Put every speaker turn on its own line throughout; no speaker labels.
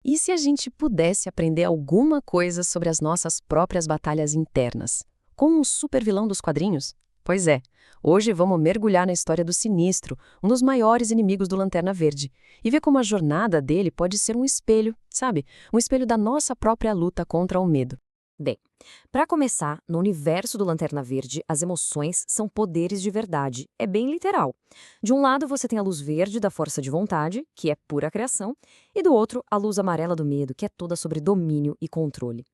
E se a gente pudesse aprender alguma coisa sobre as nossas próprias batalhas internas? Como um supervilão dos quadrinhos? Pois é, hoje vamos mergulhar na história do Sinistro, um dos maiores inimigos do Lanterna Verde, e ver como a jornada dele pode ser um espelho, sabe? Um espelho da nossa própria luta contra o medo.
Bem, para começar, no universo do Lanterna Verde, as emoções são poderes de verdade. É bem literal. De um lado, você tem a luz verde da força de vontade, que é pura criação, e do outro, a luz amarela do medo, que é toda sobre domínio e controle.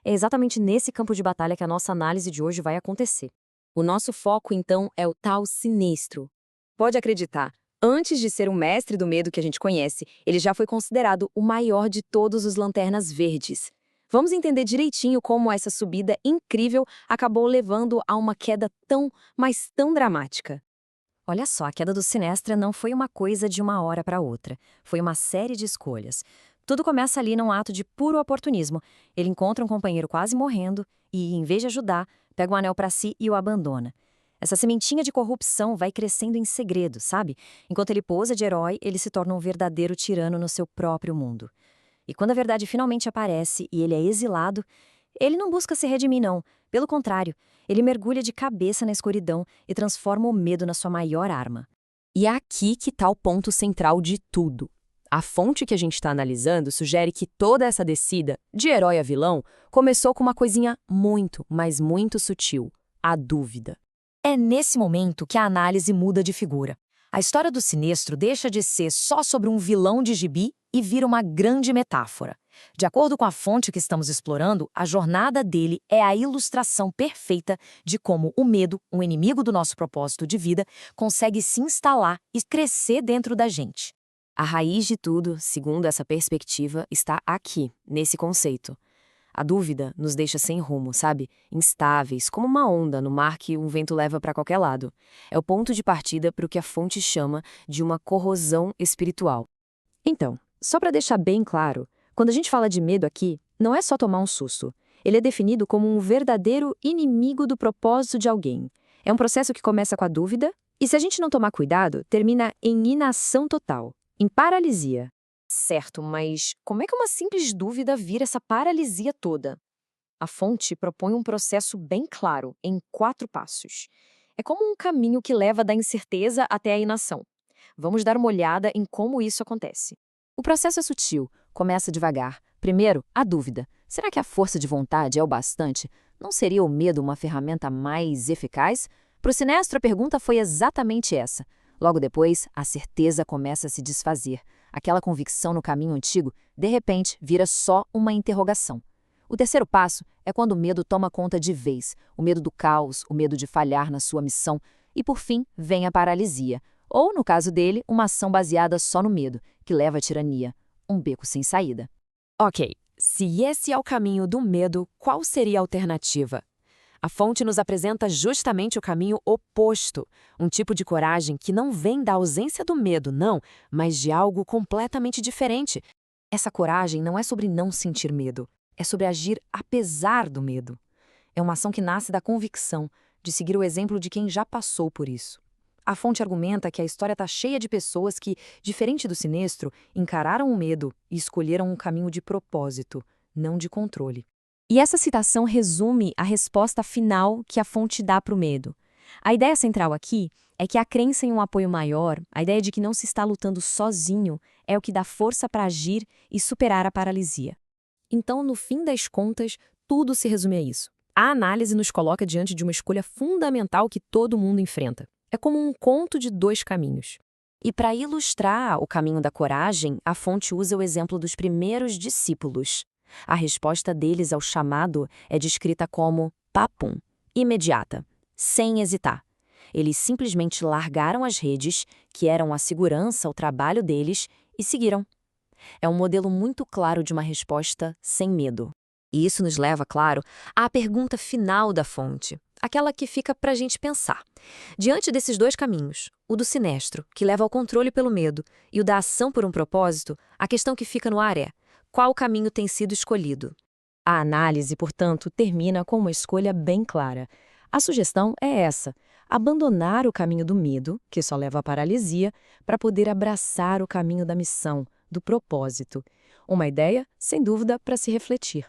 É exatamente nesse campo de batalha que a nossa análise de hoje vai acontecer. O nosso foco, então, é o tal Sinistro. Pode acreditar, antes de ser o mestre do medo que a gente conhece, ele já foi considerado o maior de todos os Lanternas Verdes. Vamos entender direitinho como essa subida incrível acabou levando a uma queda tão, mas tão dramática. Olha só, a queda do Sinestra não foi uma coisa de uma hora para outra. Foi uma série de escolhas. Tudo começa ali num ato de puro oportunismo. Ele encontra um companheiro quase morrendo e, em vez de ajudar, pega o anel para si e o abandona. Essa sementinha de corrupção vai crescendo em segredo, sabe? Enquanto ele posa de herói, ele se torna um verdadeiro tirano no seu próprio mundo. E quando a verdade finalmente aparece e ele é exilado, ele não busca se redimir, não. Pelo contrário, ele mergulha de cabeça na escuridão e transforma o medo na sua maior arma.
E é aqui que está o ponto central de tudo. A fonte que a gente está analisando sugere que toda essa descida, de herói a vilão, começou com uma coisinha muito, mas muito sutil: a dúvida.
É nesse momento que a análise muda de figura. A história do Sinestro deixa de ser só sobre um vilão de gibi e vira uma grande metáfora. De acordo com a fonte que estamos explorando, a jornada dele é a ilustração perfeita de como o medo, um inimigo do nosso propósito de vida, consegue se instalar e crescer dentro da gente.
A raiz de tudo, segundo essa perspectiva, está aqui, nesse conceito. A dúvida nos deixa sem rumo, sabe? Instáveis, como uma onda no mar que um vento leva para qualquer lado. É o ponto de partida para o que a fonte chama de uma corrosão espiritual. Então, só para deixar bem claro, quando a gente fala de medo aqui, não é só tomar um susto. Ele é definido como um verdadeiro inimigo do propósito de alguém. É um processo que começa com a dúvida e, se a gente não tomar cuidado, termina em inação total, em paralisia.
Certo, mas como é que uma simples dúvida vira essa paralisia toda? A fonte propõe um processo bem claro, em 4 passos. É como um caminho que leva da incerteza até a inação. Vamos dar uma olhada em como isso acontece.
O processo é sutil, começa devagar. Primeiro, a dúvida. Será que a força de vontade é o bastante? Não seria o medo uma ferramenta mais eficaz? Para o Sinestro, a pergunta foi exatamente essa. Logo depois, a certeza começa a se desfazer. Aquela convicção no caminho antigo, de repente, vira só uma interrogação. O terceiro passo é quando o medo toma conta de vez, o medo do caos, o medo de falhar na sua missão, e por fim vem a paralisia, ou, no caso dele, uma ação baseada só no medo, que leva à tirania, um beco sem saída.
Ok, se esse é o caminho do medo, qual seria a alternativa? A fonte nos apresenta justamente o caminho oposto, um tipo de coragem que não vem da ausência do medo, não, mas de algo completamente diferente. Essa coragem não é sobre não sentir medo, é sobre agir apesar do medo. É uma ação que nasce da convicção, de seguir o exemplo de quem já passou por isso. A fonte argumenta que a história está cheia de pessoas que, diferente do Sinestro, encararam o medo e escolheram um caminho de propósito, não de controle. E essa citação resume a resposta final que a fonte dá para o medo. A ideia central aqui é que a crença em um apoio maior, a ideia de que não se está lutando sozinho, é o que dá força para agir e superar a paralisia. Então, no fim das contas, tudo se resume a isso. A análise nos coloca diante de uma escolha fundamental que todo mundo enfrenta. É como um conto de 2 caminhos. E para ilustrar o caminho da coragem, a fonte usa o exemplo dos primeiros discípulos. A resposta deles ao chamado é descrita como papum, imediata, sem hesitar. Eles simplesmente largaram as redes, que eram a segurança, o trabalho deles, e seguiram. É um modelo muito claro de uma resposta sem medo. E isso nos leva, claro, à pergunta final da fonte, aquela que fica para a gente pensar. Diante desses 2 caminhos, o do Sinestro, que leva ao controle pelo medo, e o da ação por um propósito, a questão que fica no ar é: qual caminho tem sido escolhido? A análise, portanto, termina com uma escolha bem clara. A sugestão é essa: abandonar o caminho do medo, que só leva à paralisia, para poder abraçar o caminho da missão, do propósito.
Uma ideia, sem dúvida, para se refletir.